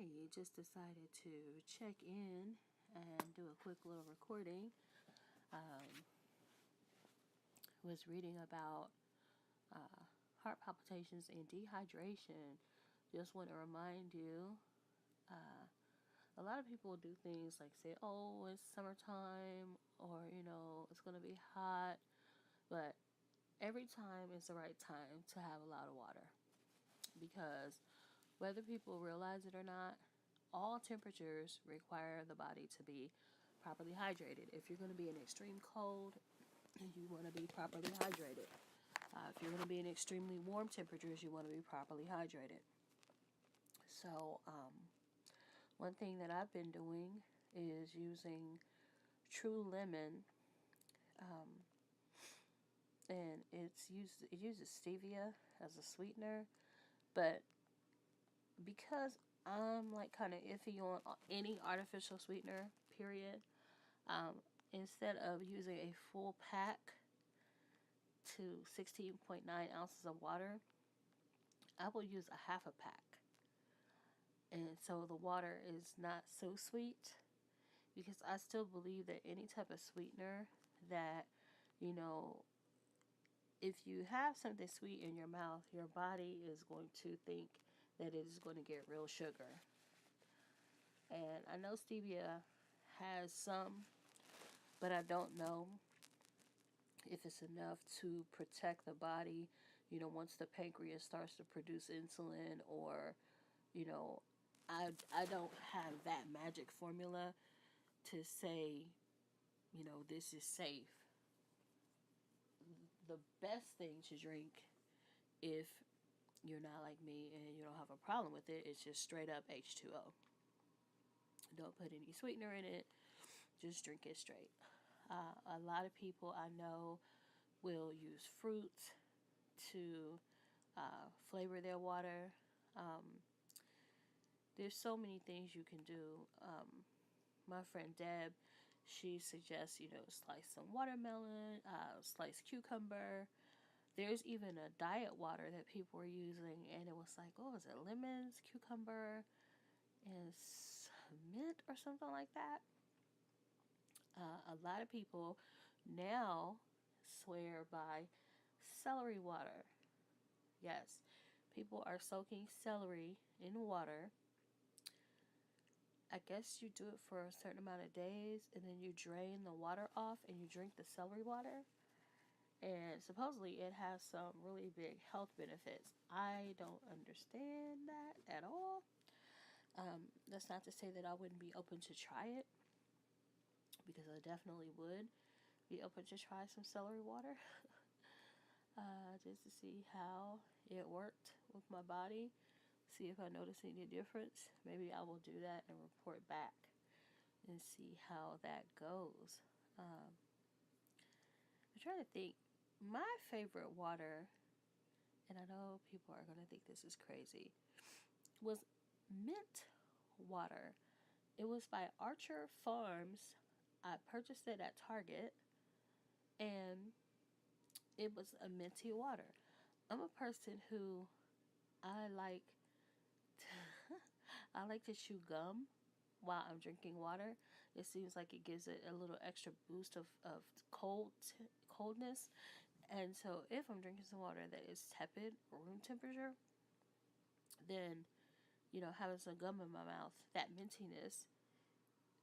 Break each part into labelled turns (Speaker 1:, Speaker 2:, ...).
Speaker 1: I just decided to check in and do a quick little recording. Was reading about heart palpitations and dehydration. Just want to remind you, a lot of people do things like say, oh, it's summertime, or, it's going to be hot. But every time is the right time to have a lot of water. Because whether people realize it or not, all temperatures require the body to be properly hydrated. If you're going to be in extreme cold, you want to be properly hydrated. If you're going to be in extremely warm temperatures, you want to be properly hydrated. So, one thing that I've been doing is using True Lemon, and it uses stevia as a sweetener, but because I'm like kind of iffy on any artificial sweetener, period, instead of using a full pack to 16.9 ounces of water, I will use a half a pack. And so the water is not so sweet, because I still believe that any type of sweetener that, you know, if you have something sweet in your mouth, your body is going to think that it is going to get real sugar. And I know stevia has some, but I don't know if it's enough to protect the body, once the pancreas starts to produce insulin, or, you know, I don't have that magic formula to say, this is safe. The best thing to drink, if you're not like me and you don't have a problem with it, is just straight up H2O. Don't put any sweetener in it. Just drink it straight. A lot of people I know will use fruit to flavor their water. There's so many things you can do. My friend Deb, she suggests, slice some watermelon, slice cucumber. There's even a diet water that people were using, and it was like, oh, is it lemons, cucumber, and mint or something like that? A lot of people now swear by celery water. Yes, people are soaking celery in water. I guess you do it for a certain amount of days, and then you drain the water off and you drink the celery water. And supposedly it has some really big health benefits. I don't understand that at all. That's not to say that I wouldn't be open to try it, because I definitely would be open to try some celery water. Just to see how it worked with my body, see if I notice any difference. Maybe I will do that and report back and see how that goes. I'm trying to think. My favorite water, and I know people are going to think this is crazy, was mint water. It was by Archer Farms. I purchased it at Target, and it was a minty water. I'm a person who I like to, I like to chew gum while I'm drinking water. It seems like it gives it a little extra boost of coldness. And so if I'm drinking some water that is tepid or room temperature, then, having some gum in my mouth, that mintiness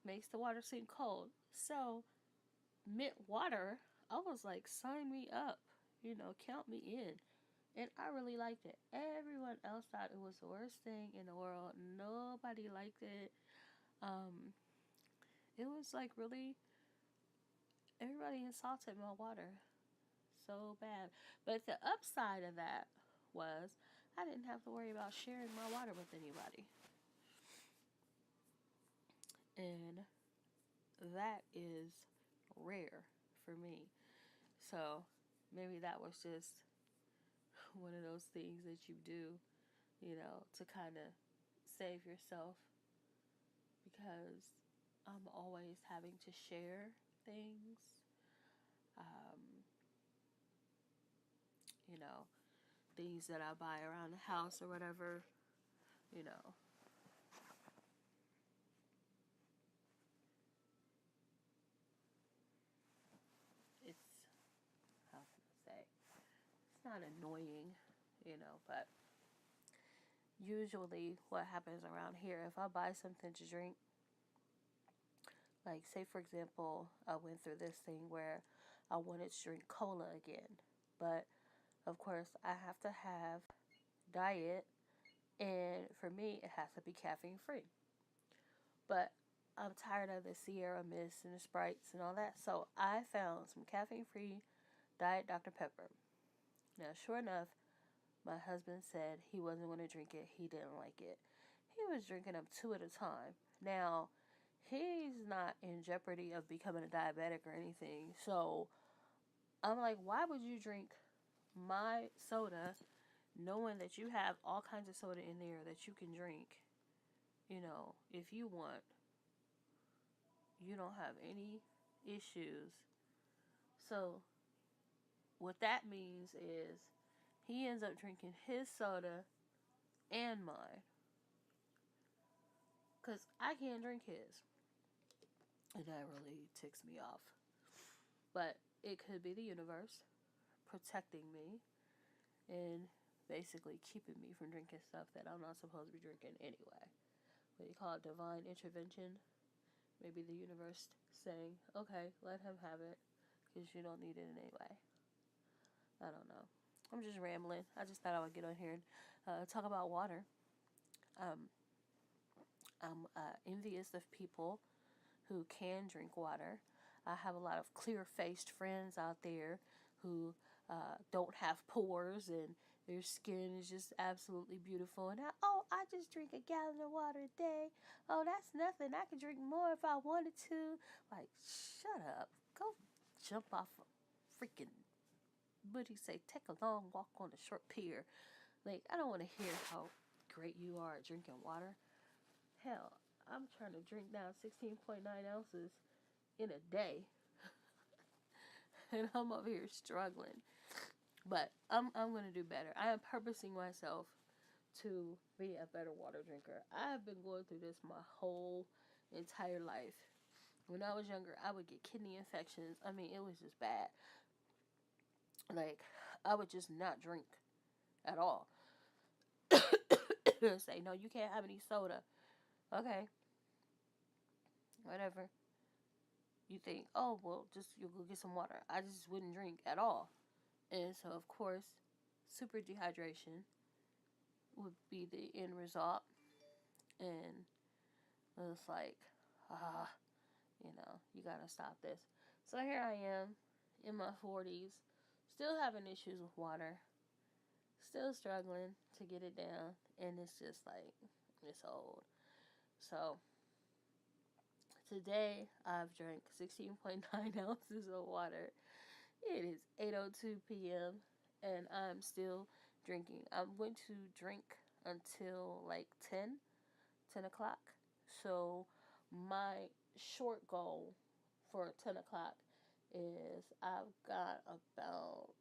Speaker 1: makes the water seem cold. So mint water, I was like, sign me up, count me in. And I really liked it. Everyone else thought it was the worst thing in the world. Nobody liked it. It was like really, everybody insulted my water so bad. But the upside of that was I didn't have to worry about sharing my water with anybody. And that is rare for me. So maybe that was just one of those things that you do, to kind of save yourself, because I'm always having to share things, you know, things that I buy around the house or whatever, you know. kind of annoying, but usually what happens around here, if I buy something to drink, like say for example, I went through this thing where I wanted to drink cola again, but of course I have to have diet, and for me it has to be caffeine free. But I'm tired of the Sierra Mist and the Sprites and all that, so I found some caffeine free Diet Dr. Pepper. Now, sure enough, my husband said he wasn't going to drink it. He didn't like it. He was drinking them two at a time. Now, he's not in jeopardy of becoming a diabetic or anything. So I'm like, why would you drink my soda knowing that you have all kinds of soda in there that you can drink, if you want? You don't have any issues. So what that means is he ends up drinking his soda and mine. Because I can't drink his. And that really ticks me off. But it could be the universe protecting me and basically keeping me from drinking stuff that I'm not supposed to be drinking anyway. What you call it, divine intervention. Maybe the universe saying, okay, let him have it because you don't need it anyway. I don't know. I'm just rambling. I just thought I would get on here and talk about water. I'm envious of people who can drink water. I have a lot of clear-faced friends out there who don't have pores and their skin is just absolutely beautiful. And I just drink a gallon of water a day. Oh, that's nothing. I could drink more if I wanted to. Like, shut up. Go jump off a freaking, what do you say, take a long walk on a short pier. Like, I don't want to hear how great you are at drinking water. Hell, I'm trying to drink down 16.9 ounces in a day. And I'm over here struggling. But I'm going to do better. I am purposing myself to be a better water drinker. I have been going through this my whole entire life. When I was younger, I would get kidney infections. I mean, it was just bad. Like, I would just not drink at all. Say, no, you can't have any soda. Okay. Whatever. You think, oh, well, just you'll go get some water. I just wouldn't drink at all. And so, of course, super dehydration would be the end result. And it was like, you gotta stop this. So here I am in my 40s, still having issues with water, still struggling to get it down. And it's just like, it's old. So today I've drank 16.9 ounces of water. It is 8:02 p.m. and I'm still drinking. I'm going to drink until like 10 o'clock. So my short goal for 10 o'clock is I've got about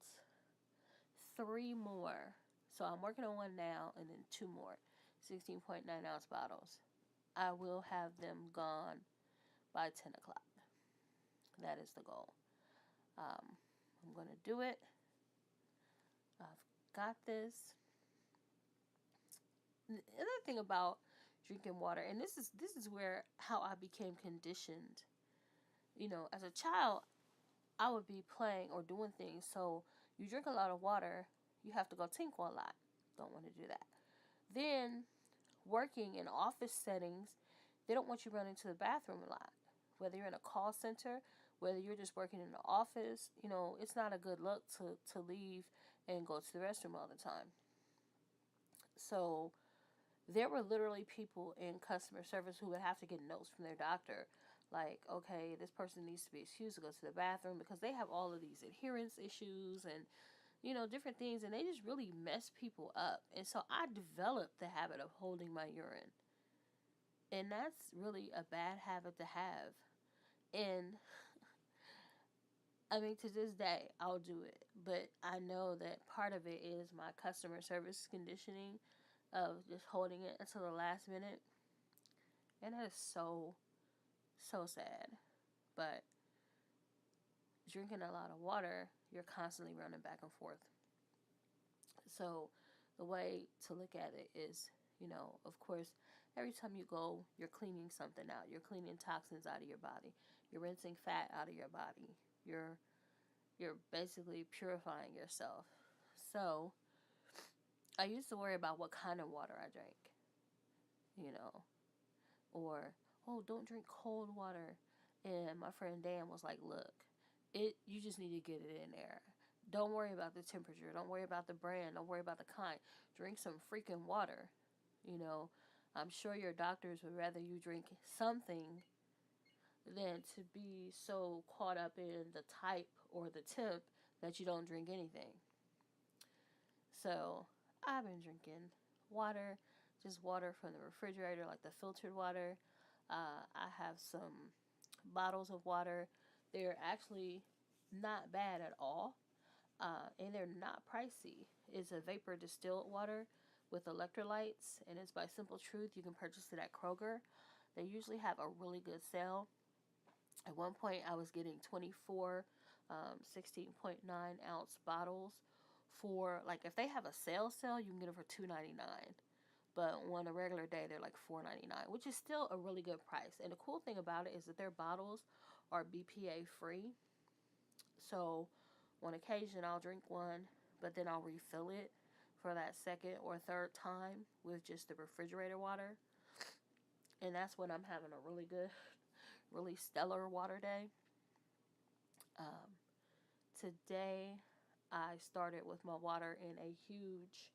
Speaker 1: 3 more. So I'm working on one now and then 2 more 16.9 ounce bottles. I will have them gone by 10 o'clock. That is the goal. I'm going to do it. I've got this. The other thing about drinking water, and this is where how I became conditioned. As a child, I would be playing or doing things. So you drink a lot of water, you have to go tinkle a lot. Don't want to do that. Then working in office settings, they don't want you running to the bathroom a lot. Whether you're in a call center, whether you're just working in the office, it's not a good look to leave and go to the restroom all the time. So there were literally people in customer service who would have to get notes from their doctor. Like, okay, this person needs to be excused to go to the bathroom because they have all of these adherence issues and, different things. And they just really mess people up. And so I developed the habit of holding my urine. And that's really a bad habit to have. And I mean, to this day, I'll do it. But I know that part of it is my customer service conditioning of just holding it until the last minute. And that is so, so sad. But drinking a lot of water, you're constantly running back and forth. So the way to look at it is, of course, every time you go, you're cleaning something out. You're cleaning toxins out of your body. You're rinsing fat out of your body. You're basically purifying yourself. So I used to worry about what kind of water I drank, you know, or oh, don't drink cold water. And my friend Dan was like, look, you just need to get it in there. Don't worry about the temperature. Don't worry about the brand. Don't worry about the kind. Drink some freaking water. You know, I'm sure your doctors would rather you drink something than to be so caught up in the type or the temp that you don't drink anything. So I've been drinking water, just water from the refrigerator, like the filtered water. I have some bottles of water. They're actually not bad at all, and they're not pricey. It's a vapor distilled water with electrolytes, and it's by Simple Truth. You can purchase it at Kroger. They usually have a really good sale. At one point, I was getting 24 16.9-ounce bottles for, like, if they have a sale, you can get them for $2.99. But on a regular day, they're like $4.99, which is still a really good price. And the cool thing about it is that their bottles are BPA free. So on occasion, I'll drink one, but then I'll refill it for that second or third time with just the refrigerator water. And that's when I'm having a really good, really stellar water day. Today, I started with my water in a huge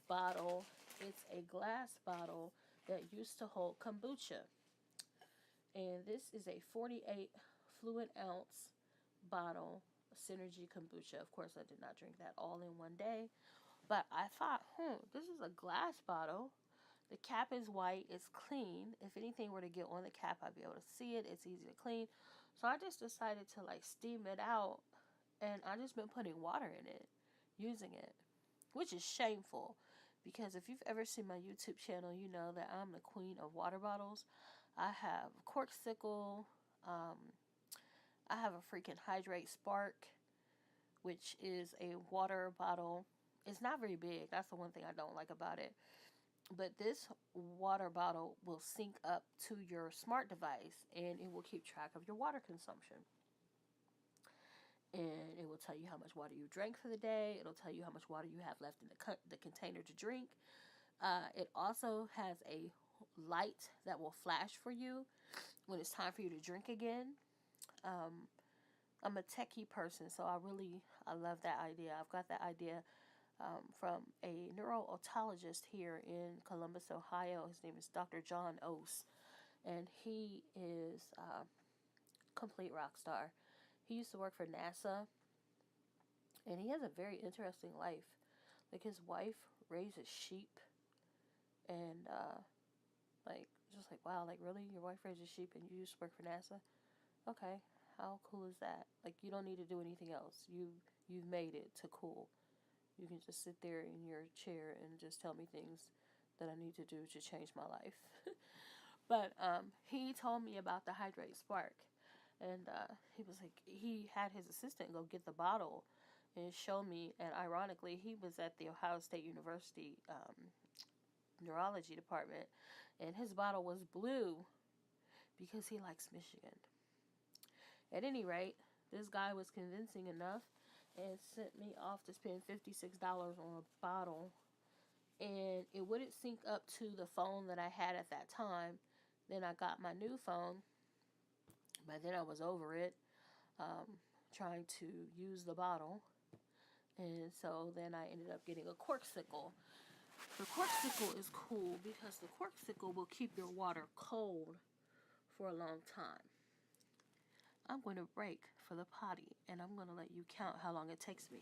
Speaker 1: bottle. It's a glass bottle that used to hold kombucha. And this is a 48 fluid ounce bottle of Synergy kombucha. Of course, I did not drink that all in one day. But I thought, this is a glass bottle. The cap is white. It's clean. If anything were to get on the cap, I'd be able to see it. It's easy to clean. So I just decided to steam it out. And I just been putting water in it, using it, which is shameful. Because if you've ever seen my YouTube channel, you know that I'm the queen of water bottles. I have Corksicle. I have a freaking Hydrate Spark, which is a water bottle. It's not very big. That's the one thing I don't like about it. But this water bottle will sync up to your smart device, and it will keep track of your water consumption. And it will tell you how much water you drank for the day. It'll tell you how much water you have left in the container to drink. It also has a light that will flash for you when it's time for you to drink again. I'm a techie person, so I love that idea. I've got that idea from a neuro-otologist here in Columbus, Ohio. His name is Dr. John Ose, and he is a complete rock star. He used to work for NASA, and he has a very interesting life. Like, his wife raises sheep, and just like, wow, like, really? Your wife raises sheep and you used to work for NASA? Okay, how cool is that? Like, you don't need to do anything else. You've made it to cool. You can just sit there in your chair and just tell me things that I need to do to change my life. But he told me about the Hydrate Spark. And he was like, he had his assistant go get the bottle and show me. And ironically, he was at the Ohio State University neurology department. And his bottle was blue because he likes Michigan. At any rate, this guy was convincing enough and sent me off to spend $56 on a bottle. And it wouldn't sync up to the phone that I had at that time. Then I got my new phone. But then I was over it, trying to use the bottle. And so then I ended up getting a Corksicle. The Corksicle is cool because the Corksicle will keep your water cold for a long time. I'm going to break for the potty, and I'm going to let you count how long it takes me.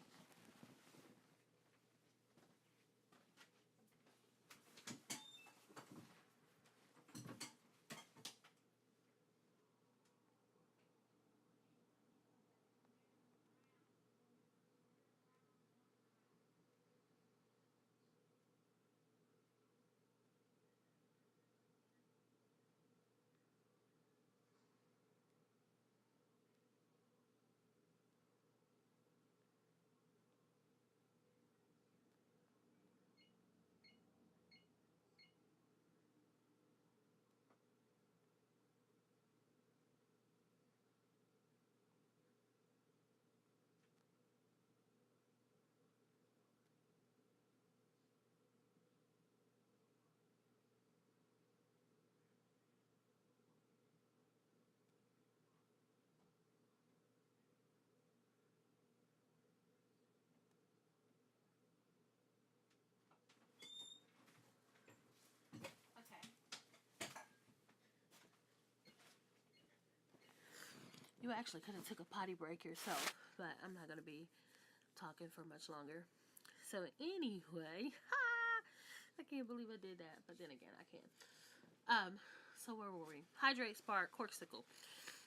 Speaker 1: You actually could have took a potty break yourself, but I'm not going to be talking for much longer. So anyway, I can't believe I did that, but then again, I can. So where were we? Hydrate Spark Corksicle.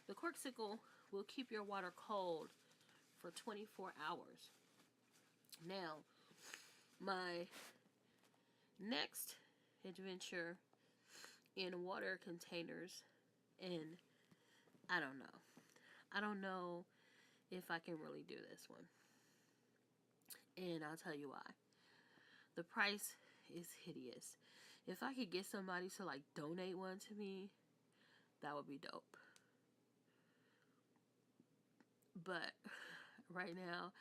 Speaker 1: The Corksicle will keep your water cold for 24 hours. Now, my next adventure in water containers, and I don't know. I don't know if I can really do this one. And I'll tell you why. The price is hideous. If I could get somebody to like donate one to me, that would be dope. But right now,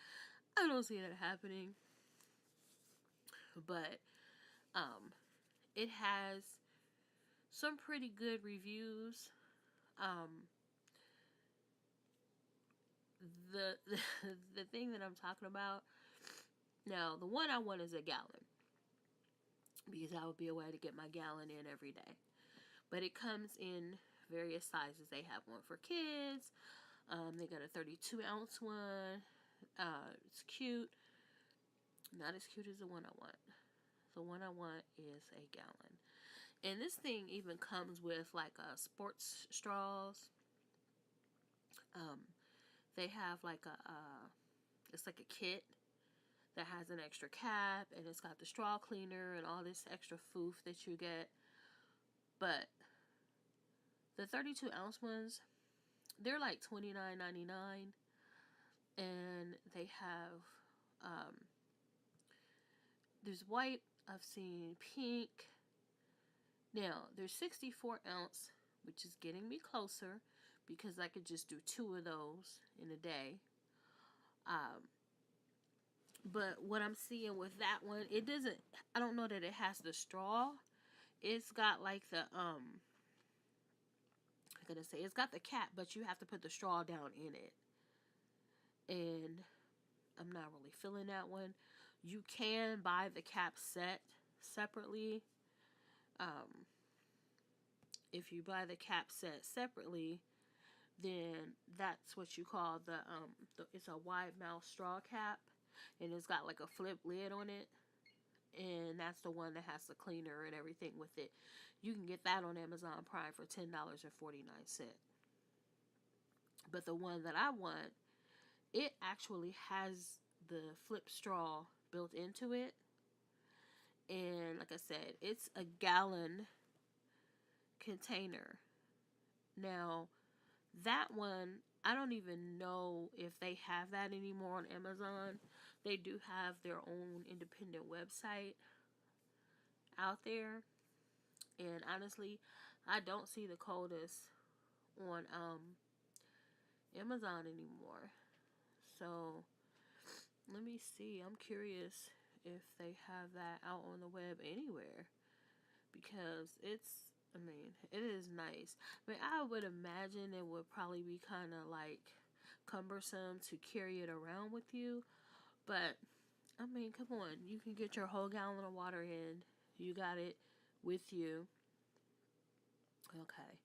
Speaker 1: I don't see that happening. But it has some pretty good reviews. The the thing that I'm talking about now, the one I want is a gallon, because that would be a way to get my gallon in every day. But it comes in various sizes. They have one for kids. They got a 32-ounce one. It's cute. Not as cute as the one I want. The one I want is a gallon. And this thing even comes with like sports straws. They have like it's like a kit that has an extra cap, and it's got the straw cleaner and all this extra foof that you get. But the 32-ounce ones, they're like $29.99, and they have there's white, I've seen pink. Now there's 64-ounce, which is getting me closer, because I could just do 2 of those in a day. But what I'm seeing with that one, it doesn't, I don't know that it has the straw. It's got like the it's got the cap, but you have to put the straw down in it. And I'm not really feeling that one. You can buy the cap set separately. If you buy the cap set separately, then that's what you call it's a wide mouth straw cap, and it's got like a flip lid on it, and that's the one that has the cleaner and everything with it. You can get that on Amazon Prime for $10.49. But the one that I want, it actually has the flip straw built into it, and like I said, it's a gallon container. Now that one, I don't even know if they have that anymore on Amazon. They do have their own independent website out there. And honestly, I don't see the coldest on Amazon anymore. So let me see. I'm curious if they have that out on the web anywhere, because it is nice. I would imagine it would probably be kind of like cumbersome to carry it around with you, but come on, you can get your whole gallon of water in. You got it with you. Okay,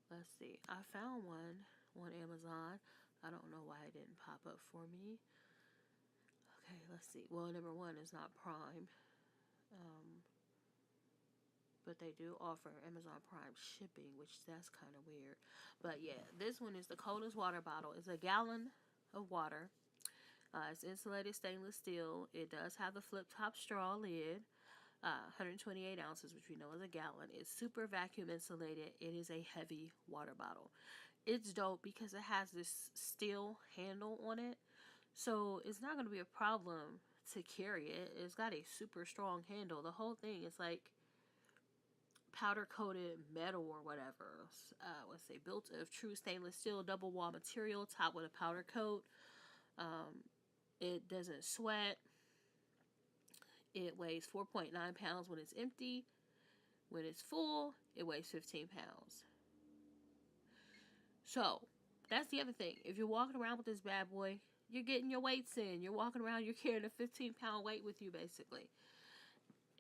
Speaker 1: let's see. I found one on Amazon. I don't know why it didn't pop up for me. Okay, let's see. Well, number one, it's not Prime. But they do offer Amazon Prime shipping, which that's kind of weird. But yeah, this one is the coldest water bottle. It's a gallon of water. It's insulated stainless steel. It does have the flip top straw lid. 128 ounces, which we know is a gallon. It's super vacuum insulated. It is a heavy water bottle. It's dope because it has this steel handle on it, so it's not going to be a problem to carry it. It's got a super strong handle. The whole thing is like powder coated metal or whatever. Let's say built of true stainless steel double wall material, topped with a powder coat. It doesn't sweat. It weighs 4.9 pounds when it's empty. When it's full, it weighs 15 pounds. So that's the other thing. If you're walking around with this bad boy, you're getting your weights in. You're walking around, you're carrying a 15-pound weight with you, basically.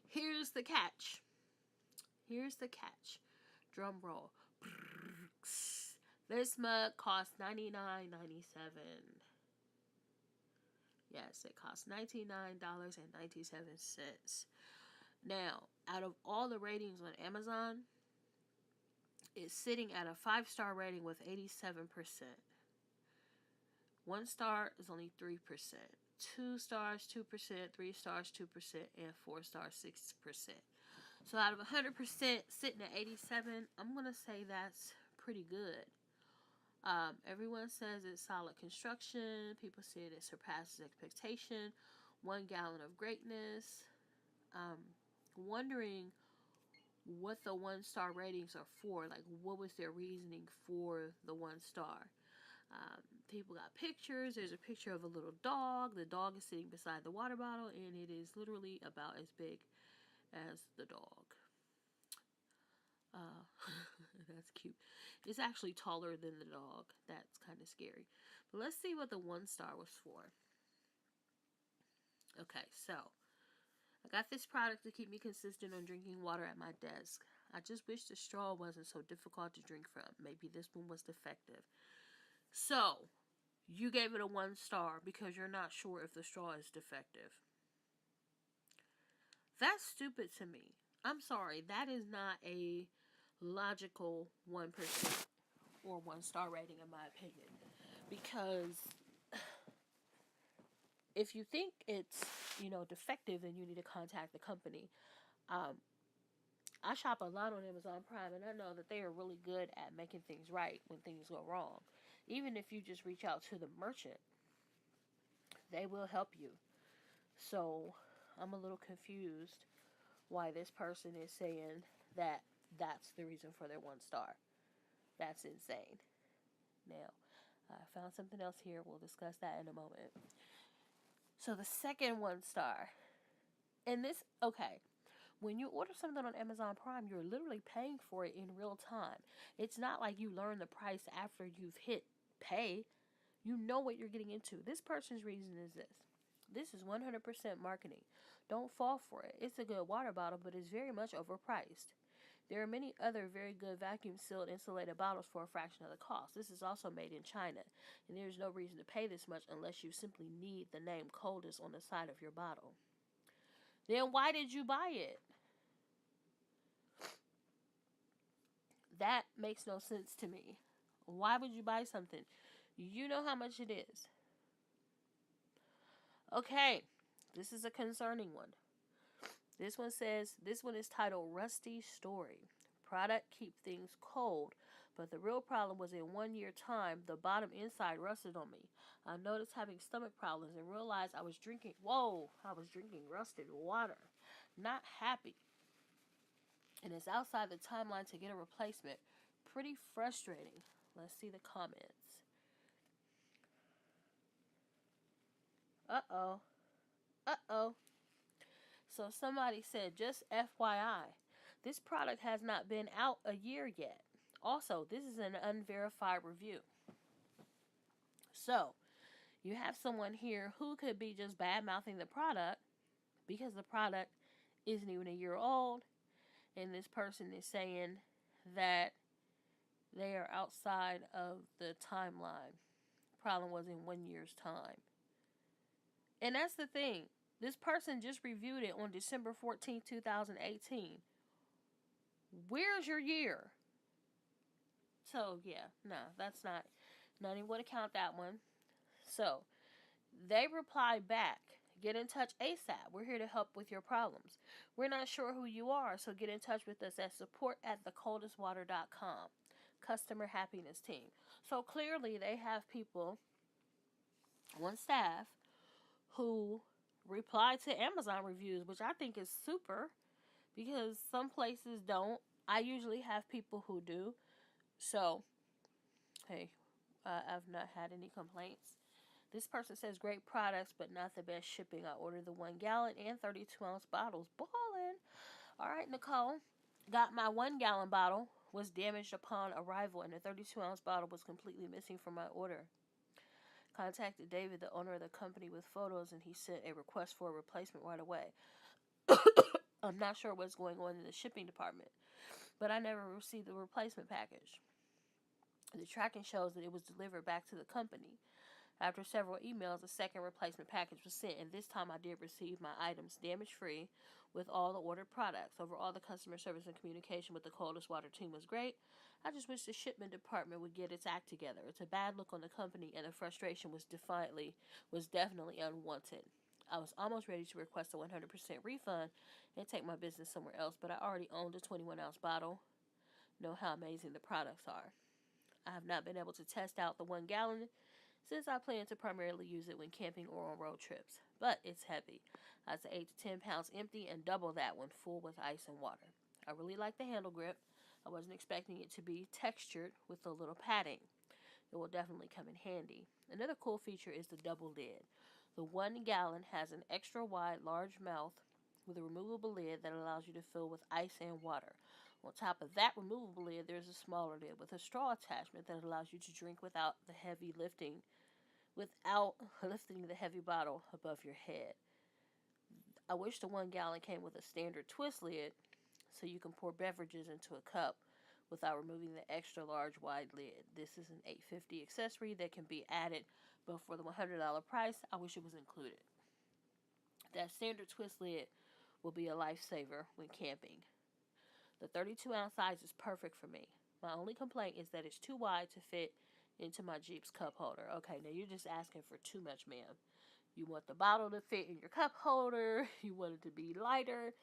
Speaker 1: Here's the catch. Drum roll. This mug costs $99.97. Yes, it costs $99.97. Now, out of all the ratings on Amazon, it's sitting at a 5-star rating with 87%. 1 star is only 3%. 2 stars, 2%. 3 stars, 2%. And 4 stars, 6%. So out of 100% sitting at 87, I'm going to say that's pretty good. Everyone says it's solid construction. People say it surpasses expectation. 1 gallon of greatness. Wondering what the 1-star ratings are for. Like, what was their reasoning for the 1 star? People got pictures. There's a picture of a little dog. The dog is sitting beside the water bottle, and it is literally about as big as the dog. That's cute. It's actually taller than the dog. That's kind of scary. But let's see what the 1 star was for. Okay, so I got this product to keep me consistent on drinking water at my desk. I just wish the straw wasn't so difficult to drink from. Maybe this one was defective. So, you gave it a 1 star because you're not sure if the straw is defective. That's stupid to me. I'm sorry. That is not a logical 1% or 1-star rating in my opinion. Because if you think it's, defective, then you need to contact the company. I shop a lot on Amazon Prime, and I know that they are really good at making things right when things go wrong. Even if you just reach out to the merchant, they will help you. So, I'm a little confused why this person is saying that that's the reason for their 1 star. That's insane. Now, I found something else here. We'll discuss that in a moment. So, the second 1 star. And this, okay. When you order something on Amazon Prime, you're literally paying for it in real time. It's not like you learn the price after you've hit pay. You know what you're getting into. This person's reason is this. This is 100% marketing. Don't fall for it. It's a good water bottle, but it's very much overpriced. There are many other very good vacuum-sealed insulated bottles for a fraction of the cost. This is also made in China, and there's no reason to pay this much unless you simply need the name Coldest on the side of your bottle. Then why did you buy it? That makes no sense to me. Why would you buy something? You know how much it is. Okay, this is a concerning one. This one is titled Rusty Story. Product keep things cold, but the real problem was in 1 year time, the bottom inside rusted on me. I noticed having stomach problems and realized I was drinking rusted water. Not happy. And it's outside the timeline to get a replacement. Pretty frustrating. Let's see the comments. Uh-oh. So somebody said, just FYI, this product has not been out a year yet. Also, this is an unverified review. So, you have someone here who could be just bad-mouthing the product because the product isn't even a year old. And this person is saying that they are outside of the timeline. Problem was in 1 year's time. And that's the thing. This person just reviewed it on December 14th, 2018. Where's your year? So, yeah, no, that's not even going to count that one. So, they replied back, get in touch ASAP. We're here to help with your problems. We're not sure who you are, so get in touch with us at support@thecoldestwater.com. Customer happiness team. So, clearly, they have people on staff who reply to Amazon reviews, which I think is super because some places don't. I usually have people who do. So, hey, I've not had any complaints. This person says great products, but not the best shipping. I ordered the 1 gallon and 32-ounce bottles. Ballin'. All right, Nicole. Got my 1 gallon bottle. Was damaged upon arrival, and the 32-ounce bottle was completely missing from my order. Contacted David, the owner of the company, with photos, and he sent a request for a replacement right away. I'm not sure what's going on in the shipping department, but I never received the replacement package. The tracking shows that it was delivered back to the company. After several emails, a second replacement package was sent, and this time I did receive my items damage-free with all the ordered products. Overall, the customer service and communication with the Coldest Water team was great. I just wish the shipment department would get its act together. It's a bad look on the company, and the frustration was definitely unwanted. I was almost ready to request a 100% refund and take my business somewhere else, but I already owned a 21-ounce bottle. Know how amazing the products are. I have not been able to test out the 1 gallon since I plan to primarily use it when camping or on road trips, but it's heavy. I'd say 8 to 10 pounds empty and double that when full with ice and water. I really like the handle grip. I wasn't expecting it to be textured with a little padding. It will definitely come in handy. Another cool feature is the double lid. The 1 gallon has an extra wide, large mouth with a removable lid that allows you to fill with ice and water. On top of that removable lid, there's a smaller lid with a straw attachment that allows you to drink without lifting the heavy bottle above your head. I wish the 1 gallon came with a standard twist lid so you can pour beverages into a cup without removing the extra large wide lid. This is an $8.50 accessory that can be added, but for the $100 price, I wish it was included. That standard twist lid will be a lifesaver when camping. The 32-ounce size is perfect for me. My only complaint is that it's too wide to fit into my Jeep's cup holder. Okay, now you're just asking for too much, ma'am. You want the bottle to fit in your cup holder. You want it to be lighter.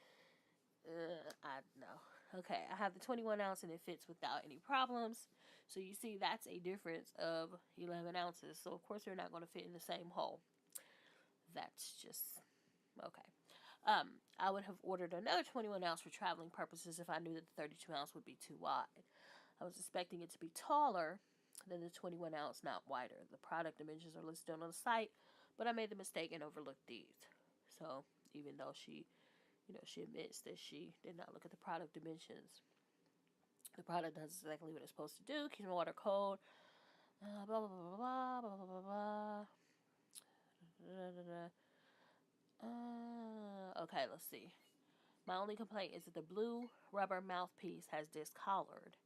Speaker 1: I know. Okay, I have the 21 ounce and it fits without any problems. So you see, that's a difference of 11 ounces. So of course they're not going to fit in the same hole. That's just okay. I would have ordered another 21 ounce for traveling purposes if I knew that the 32 ounce would be too wide. I was expecting it to be taller than the 21 ounce, not wider. The product dimensions are listed on the site, but I made the mistake and overlooked these. So even though she admits that she did not look at the product dimensions, the product does exactly what it's supposed to do. Keeps my water cold. Blah blah blah blah blah blah blah blah. Da, da, da. Okay, let's see. My only complaint is that the blue rubber mouthpiece has discolored,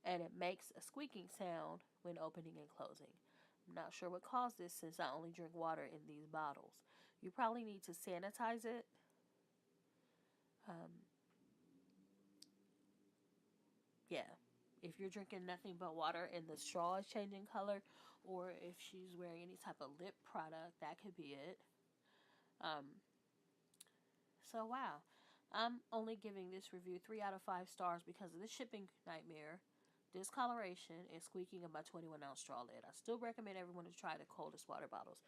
Speaker 1: and it makes a squeaking sound when opening and closing. I'm not sure what caused this since I only drink water in these bottles. You probably need to sanitize it. Yeah. If you're drinking nothing but water and the straw is changing color, or if she's wearing any type of lip product, that could be it. So, wow. I'm only giving this review 3 out of 5 stars because of the shipping nightmare, discoloration, and squeaking of my 21 ounce straw lid. I still recommend everyone to try the Coldest water bottles,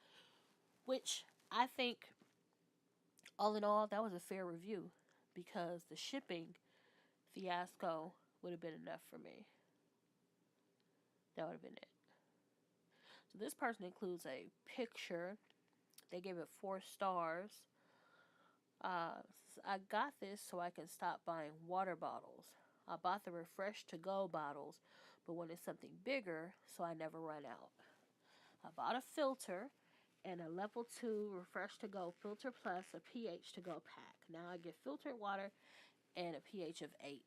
Speaker 1: which I think, all in all, that was a fair review because the shipping fiasco would have been enough for me. That would have been it. So, this person includes a picture. They gave it 4 stars. I got this so I can stop buying water bottles. I bought the Refresh to Go bottles, but wanted something bigger so I never run out. I bought a filter and a level 2 Refresh to Go filter plus a pH to go pack. Now I get filtered water and a pH of 8.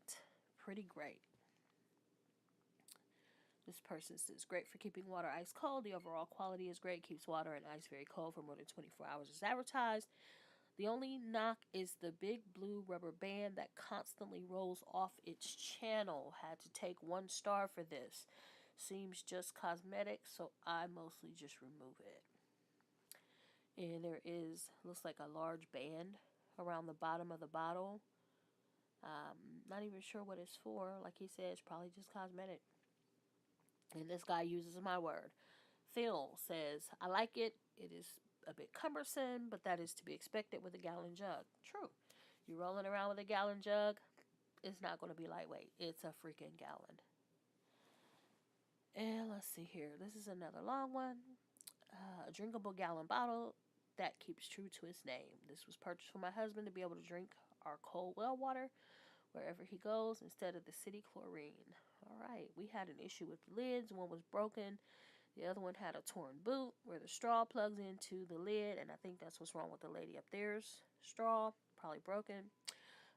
Speaker 1: Pretty great. This person says, great for keeping water ice cold. The overall quality is great. Keeps water and ice very cold for more than 24 hours as advertised. The only knock is the big blue rubber band that constantly rolls off its channel. Had to take 1 star for this. Seems just cosmetic, so I mostly just remove it. And there looks like a large band around the bottom of the bottle. Not even sure what it's for. Like he said, it's probably just cosmetic. And this guy uses my word. Phil says, I like it. It is a bit cumbersome, but that is to be expected with a gallon jug. True. You're rolling around with a gallon jug, it's not going to be lightweight. It's a freaking gallon. And let's see here. This is another long one. A drinkable gallon bottle that keeps true to its name. This was purchased for my husband to be able to drink our cold well water wherever he goes instead of the city chlorine. All right. We had an issue with the lids. One was broken. The other one had a torn boot where the straw plugs into the lid, and I think that's what's wrong with the lady up there's straw, probably broken.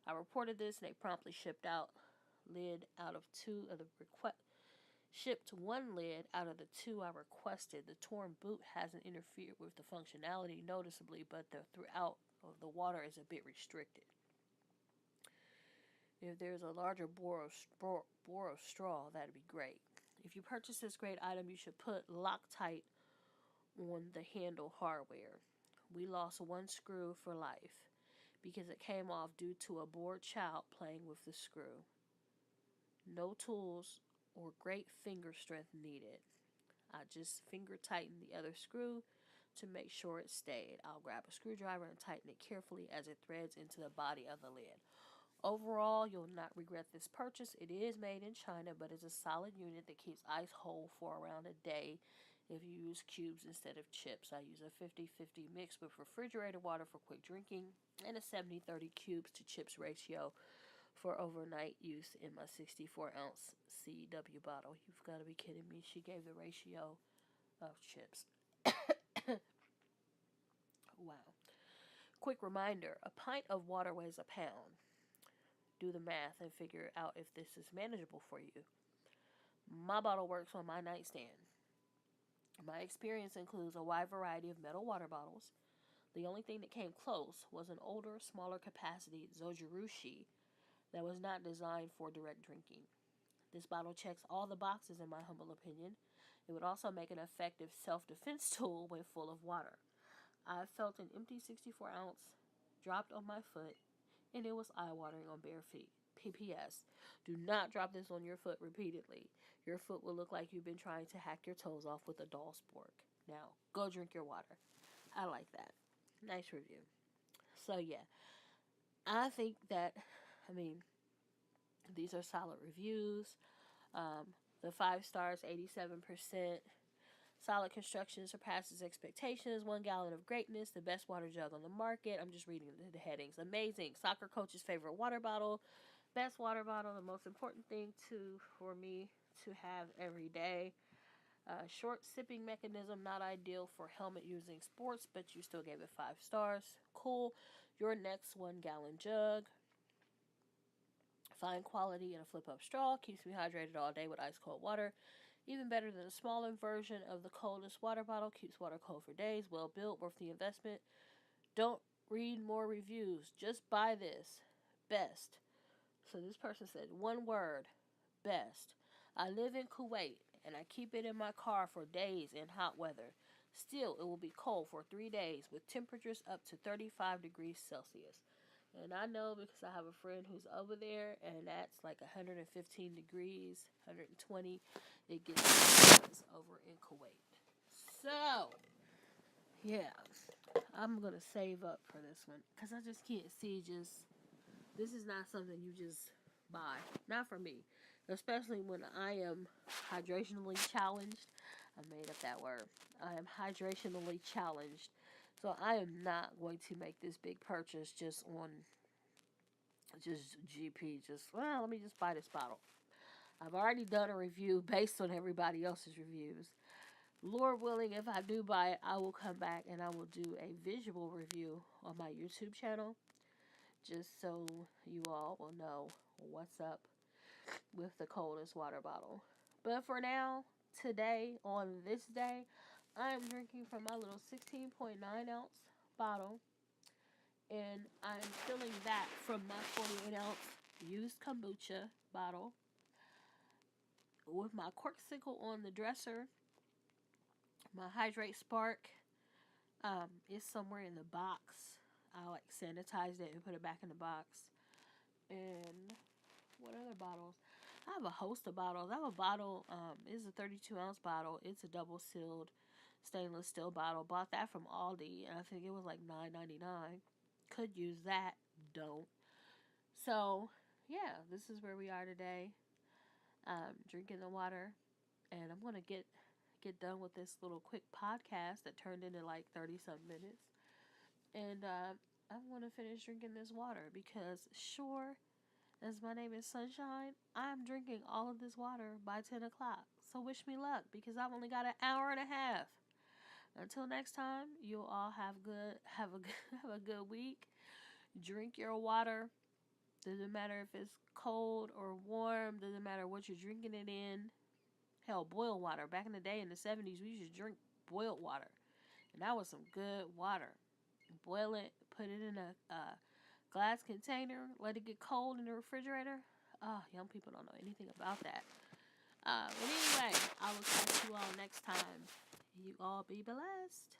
Speaker 1: I reported this, and they promptly shipped out lid out of 2 of the Shipped one lid out of the two I requested. The torn boot hasn't interfered with the functionality noticeably, but the throughout of the water is a bit restricted. If there's a larger bore of straw, that'd be great. If you purchase this great item, you should put Loctite on the handle hardware. We lost one screw for life because it came off due to a bored child playing with the screw. No tools or great finger strength needed. I just finger tightened the other screw to make sure it stayed. I'll grab a screwdriver and tighten it carefully as it threads into the body of the lid. Overall, you'll not regret this purchase. It is made in China, but it's a solid unit that keeps ice whole for around a day if you use cubes instead of chips. I use a 50-50 mix with refrigerated water for quick drinking and a 70-30 cubes to chips ratio for overnight use in my 64-ounce CW bottle. You've got to be kidding me. She gave the ratio of chips. Wow. Quick reminder, a pint of water weighs a pound. Do the math and figure out if this is manageable for you. My bottle works on my nightstand. My experience includes a wide variety of metal water bottles. The only thing that came close was an older, smaller capacity Zojirushi that was not designed for direct drinking. This bottle checks all the boxes in my humble opinion. It would also make an effective self-defense tool when full of water. I felt an empty 64-ounce dropped on my foot, and it was eye-watering on bare feet. PPS, do not drop this on your foot repeatedly. Your foot will look like you've been trying to hack your toes off with a doll spork. Now, go drink your water. I like that. Nice review. So, yeah. I think that, these are solid reviews. The 5 stars, 87%. Solid construction surpasses expectations. 1 gallon of greatness. The best water jug on the market. I'm just reading the headings. Amazing. Soccer coach's favorite water bottle. Best water bottle. The most important thing for me to have every day. Short sipping mechanism. Not ideal for helmet using sports, but you still gave it 5 stars. Cool. Your next 1 gallon jug. Fine quality and a flip up straw. Keeps me hydrated all day with ice cold water. Even better than a smaller version of the coldest water bottle. Keeps water cold for days. Well built. Worth the investment. Don't read more reviews. Just buy this. Best. So this person said, one word. Best. I live in Kuwait and I keep it in my car for days in hot weather. Still, it will be cold for 3 days with temperatures up to 35 degrees Celsius. And I know because I have a friend who's over there, and that's like 115 degrees, 120. It gets over in Kuwait. So, yeah, I'm going to save up for this one because I just can't see this is not something you just buy. Not for me. Especially when I am hydrationally challenged. I made up that word. I am hydrationally challenged. So I am not going to make this big purchase just GP. Let me just buy this bottle. I've already done a review based on everybody else's reviews. Lord willing, if I do buy it, I will come back and I will do a visual review on my YouTube channel. Just so you all will know what's up with the coldest water bottle. But for now, today, on this day, I am drinking from my little 16.9 ounce bottle. And I'm filling that from my 48 ounce used kombucha bottle with my corksicle on the dresser. My Hydrate Spark is somewhere in the box. I sanitized it and put it back in the box. And what other bottles? I have a host of bottles. I have a bottle, it's a 32 ounce bottle. It's a double sealed stainless steel bottle. Bought that from Aldi, and I think it was like $9.99. Could use that. Don't. So, yeah, this is where we are today. Drinking the water, and I'm gonna get done with this little quick podcast that turned into like 30-some minutes, and I'm gonna finish drinking this water because sure as my name is Sunshine, I'm drinking all of this water by 10 o'clock. So wish me luck because I've only got an hour and a half. Until next time, you'll all have a good week. Drink your water. Doesn't matter if it's cold or warm. Doesn't matter what you're drinking it in. Hell, boiled water. Back in the day in the 70s, we used to drink boiled water. And that was some good water. Boil it, put it in a glass container, let it get cold in the refrigerator. Young people don't know anything about that. But anyway, I will catch you all next time. You all be blessed.